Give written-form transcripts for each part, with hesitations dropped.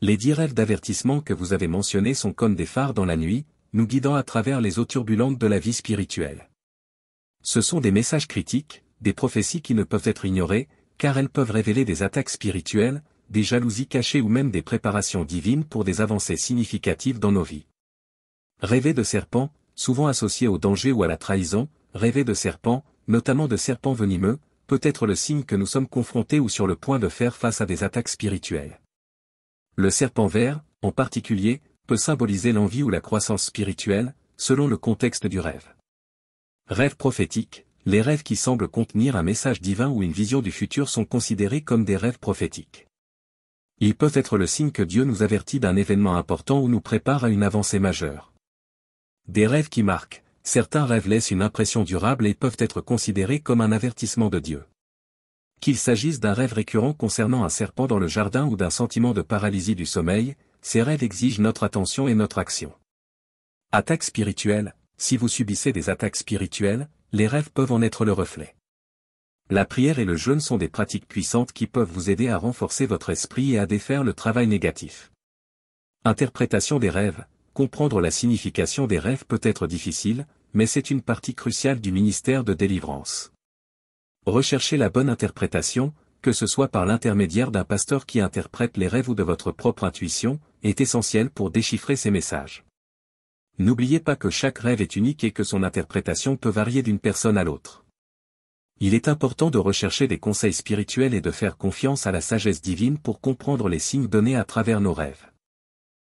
Les 10 rêves d'avertissement que vous avez mentionnés sont comme des phares dans la nuit, nous guidant à travers les eaux turbulentes de la vie spirituelle. Ce sont des messages critiques, des prophéties qui ne peuvent être ignorées, car elles peuvent révéler des attaques spirituelles, des jalousies cachées ou même des préparations divines pour des avancées significatives dans nos vies. Rêver de serpents, souvent associé au danger ou à la trahison, rêver de serpents, notamment de serpents venimeux, peut être le signe que nous sommes confrontés ou sur le point de faire face à des attaques spirituelles. Le serpent vert, en particulier, peut symboliser l'envie ou la croissance spirituelle, selon le contexte du rêve. Rêve prophétique, les rêves qui semblent contenir un message divin ou une vision du futur sont considérés comme des rêves prophétiques. Ils peuvent être le signe que Dieu nous avertit d'un événement important ou nous prépare à une avancée majeure. Des rêves qui marquent, certains rêves laissent une impression durable et peuvent être considérés comme un avertissement de Dieu. Qu'il s'agisse d'un rêve récurrent concernant un serpent dans le jardin ou d'un sentiment de paralysie du sommeil, ces rêves exigent notre attention et notre action. Attaques spirituelles, si vous subissez des attaques spirituelles, les rêves peuvent en être le reflet. La prière et le jeûne sont des pratiques puissantes qui peuvent vous aider à renforcer votre esprit et à défaire le travail négatif. Interprétation des rêves, comprendre la signification des rêves peut être difficile, mais c'est une partie cruciale du ministère de délivrance. Recherchez la bonne interprétation, que ce soit par l'intermédiaire d'un pasteur qui interprète les rêves ou de votre propre intuition, est essentiel pour déchiffrer ces messages. N'oubliez pas que chaque rêve est unique et que son interprétation peut varier d'une personne à l'autre. Il est important de rechercher des conseils spirituels et de faire confiance à la sagesse divine pour comprendre les signes donnés à travers nos rêves.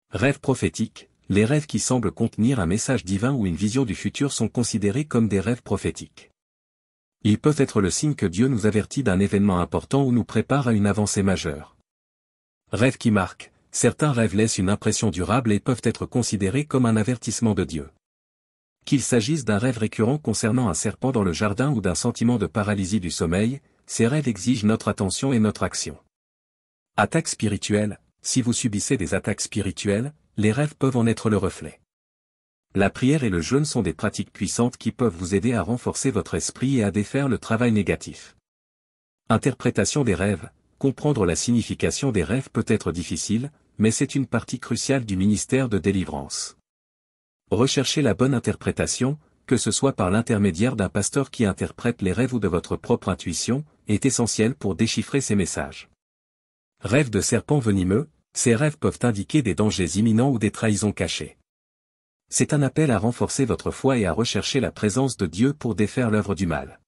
Rêves prophétiques, les rêves qui semblent contenir un message divin ou une vision du futur sont considérés comme des rêves prophétiques. Ils peuvent être le signe que Dieu nous avertit d'un événement important ou nous prépare à une avancée majeure. Rêves qui marquent, certains rêves laissent une impression durable et peuvent être considérés comme un avertissement de Dieu. Qu'il s'agisse d'un rêve récurrent concernant un serpent dans le jardin ou d'un sentiment de paralysie du sommeil, ces rêves exigent notre attention et notre action. Attaques spirituelles, si vous subissez des attaques spirituelles, les rêves peuvent en être le reflet. La prière et le jeûne sont des pratiques puissantes qui peuvent vous aider à renforcer votre esprit et à défaire le travail négatif. Interprétation des rêves, comprendre la signification des rêves peut être difficile, mais c'est une partie cruciale du ministère de délivrance. Recherchez la bonne interprétation, que ce soit par l'intermédiaire d'un pasteur qui interprète les rêves ou de votre propre intuition, est essentiel pour déchiffrer ces messages. Rêves de serpents venimeux, ces rêves peuvent indiquer des dangers imminents ou des trahisons cachées. C'est un appel à renforcer votre foi et à rechercher la présence de Dieu pour défaire l'œuvre du mal.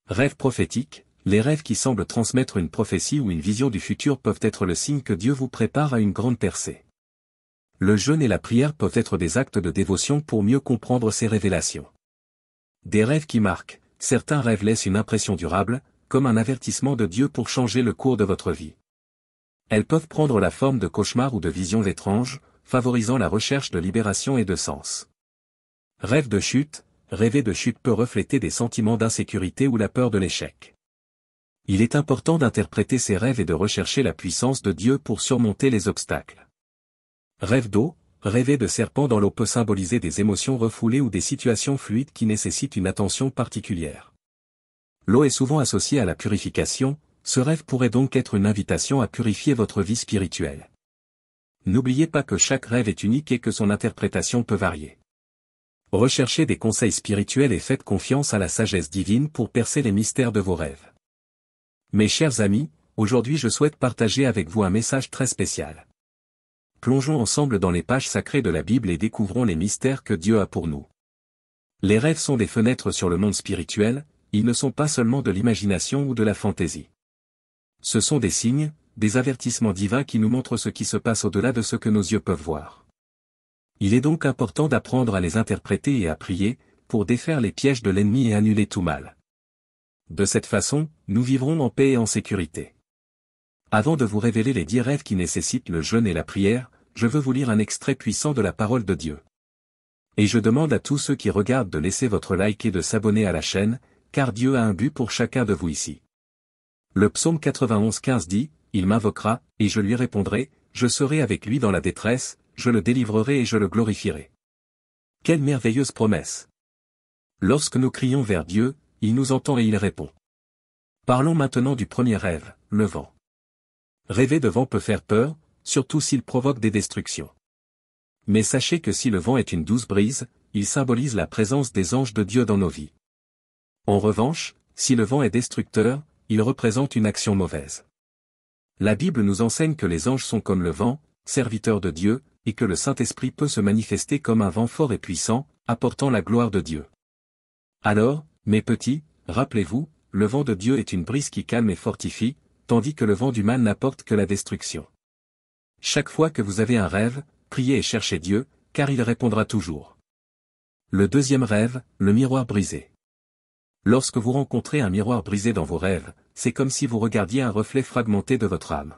Rêves prophétiques, les rêves qui semblent transmettre une prophétie ou une vision du futur peuvent être le signe que Dieu vous prépare à une grande percée. Le jeûne et la prière peuvent être des actes de dévotion pour mieux comprendre ces révélations. Des rêves qui marquent, certains rêves laissent une impression durable, comme un avertissement de Dieu pour changer le cours de votre vie. Elles peuvent prendre la forme de cauchemars ou de visions étranges, favorisant la recherche de libération et de sens. Rêve de chute, rêver de chute peut refléter des sentiments d'insécurité ou la peur de l'échec. Il est important d'interpréter ces rêves et de rechercher la puissance de Dieu pour surmonter les obstacles. Rêve d'eau, rêver de serpents dans l'eau peut symboliser des émotions refoulées ou des situations fluides qui nécessitent une attention particulière. L'eau est souvent associée à la purification, ce rêve pourrait donc être une invitation à purifier votre vie spirituelle. N'oubliez pas que chaque rêve est unique et que son interprétation peut varier. Recherchez des conseils spirituels et faites confiance à la sagesse divine pour percer les mystères de vos rêves. Mes chers amis, aujourd'hui je souhaite partager avec vous un message très spécial. Plongeons ensemble dans les pages sacrées de la Bible et découvrons les mystères que Dieu a pour nous. Les rêves sont des fenêtres sur le monde spirituel, ils ne sont pas seulement de l'imagination ou de la fantaisie. Ce sont des signes, des avertissements divins qui nous montrent ce qui se passe au-delà de ce que nos yeux peuvent voir. Il est donc important d'apprendre à les interpréter et à prier, pour défaire les pièges de l'ennemi et annuler tout mal. De cette façon, nous vivrons en paix et en sécurité. Avant de vous révéler les 10 rêves qui nécessitent le jeûne et la prière, je veux vous lire un extrait puissant de la parole de Dieu. Et je demande à tous ceux qui regardent de laisser votre like et de s'abonner à la chaîne, car Dieu a un but pour chacun de vous ici. Le psaume 91:15 dit, « Il m'invoquera, et je lui répondrai, je serai avec lui dans la détresse, je le délivrerai et je le glorifierai. » Quelle merveilleuse promesse! Lorsque nous crions vers Dieu, il nous entend et il répond. Parlons maintenant du premier rêve, le vent. Rêver de vent peut faire peur, surtout s'il provoque des destructions. Mais sachez que si le vent est une douce brise, il symbolise la présence des anges de Dieu dans nos vies. En revanche, si le vent est destructeur, il représente une action mauvaise. La Bible nous enseigne que les anges sont comme le vent, serviteurs de Dieu, et que le Saint-Esprit peut se manifester comme un vent fort et puissant, apportant la gloire de Dieu. Alors, mes petits, rappelez-vous, le vent de Dieu est une brise qui calme et fortifie, tandis que le vent du mal n'apporte que la destruction. Chaque fois que vous avez un rêve, priez et cherchez Dieu, car il répondra toujours. Le deuxième rêve, le miroir brisé. Lorsque vous rencontrez un miroir brisé dans vos rêves, c'est comme si vous regardiez un reflet fragmenté de votre âme.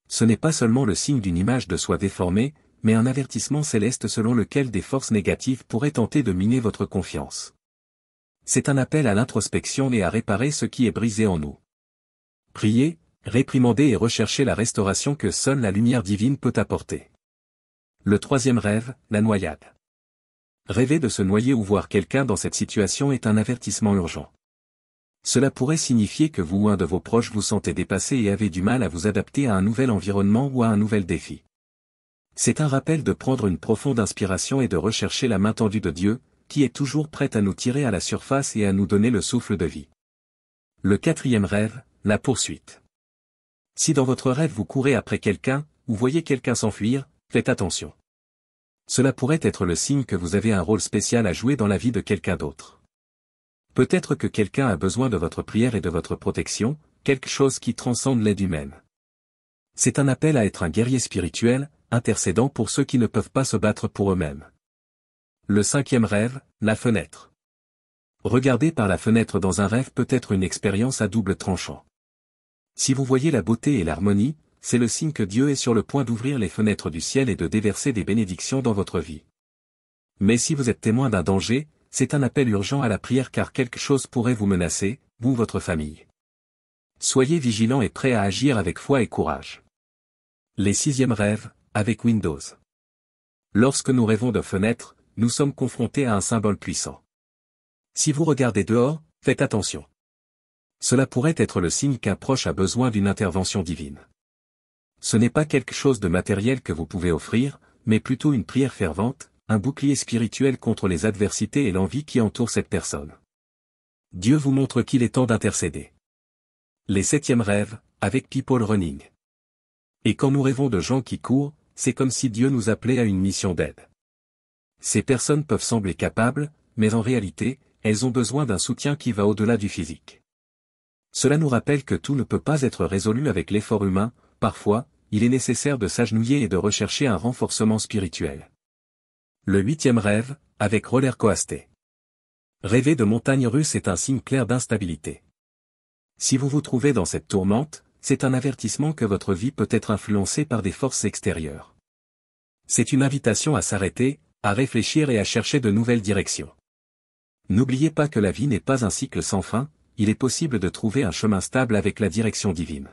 Ce n'est pas seulement le signe d'une image de soi déformée, mais un avertissement céleste selon lequel des forces négatives pourraient tenter de miner votre confiance. C'est un appel à l'introspection et à réparer ce qui est brisé en nous. Priez, réprimandez et recherchez la restauration que seule la lumière divine peut apporter. Le troisième rêve, la noyade. Rêver de se noyer ou voir quelqu'un dans cette situation est un avertissement urgent. Cela pourrait signifier que vous ou un de vos proches vous sentez dépassé et avez du mal à vous adapter à un nouvel environnement ou à un nouvel défi. C'est un rappel de prendre une profonde inspiration et de rechercher la main tendue de Dieu, qui est toujours prête à nous tirer à la surface et à nous donner le souffle de vie. Le quatrième rêve, la poursuite. Si dans votre rêve vous courez après quelqu'un, ou voyez quelqu'un s'enfuir, faites attention. Cela pourrait être le signe que vous avez un rôle spécial à jouer dans la vie de quelqu'un d'autre. Peut-être que quelqu'un a besoin de votre prière et de votre protection, quelque chose qui transcende l'aide humaine. C'est un appel à être un guerrier spirituel, intercédant pour ceux qui ne peuvent pas se battre pour eux-mêmes. Le cinquième rêve, la fenêtre. Regarder par la fenêtre dans un rêve peut être une expérience à double tranchant. Si vous voyez la beauté et l'harmonie, c'est le signe que Dieu est sur le point d'ouvrir les fenêtres du ciel et de déverser des bénédictions dans votre vie. Mais si vous êtes témoin d'un danger, c'est un appel urgent à la prière car quelque chose pourrait vous menacer, vous ou votre famille. Soyez vigilants et prêts à agir avec foi et courage. Les sixièmes rêves, avec Windows. Lorsque nous rêvons de fenêtres, nous sommes confrontés à un symbole puissant. Si vous regardez dehors, faites attention. Cela pourrait être le signe qu'un proche a besoin d'une intervention divine. Ce n'est pas quelque chose de matériel que vous pouvez offrir, mais plutôt une prière fervente, un bouclier spirituel contre les adversités et l'envie qui entourent cette personne. Dieu vous montre qu'il est temps d'intercéder. Les septièmes rêves, avec People Running. Et quand nous rêvons de gens qui courent, c'est comme si Dieu nous appelait à une mission d'aide. Ces personnes peuvent sembler capables, mais en réalité, elles ont besoin d'un soutien qui va au-delà du physique. Cela nous rappelle que tout ne peut pas être résolu avec l'effort humain, parfois, il est nécessaire de s'agenouiller et de rechercher un renforcement spirituel. Le huitième rêve, avec roller coaster. Rêver de montagnes russes est un signe clair d'instabilité. Si vous vous trouvez dans cette tourmente, c'est un avertissement que votre vie peut être influencée par des forces extérieures. C'est une invitation à s'arrêter, à réfléchir et à chercher de nouvelles directions. N'oubliez pas que la vie n'est pas un cycle sans fin, il est possible de trouver un chemin stable avec la direction divine.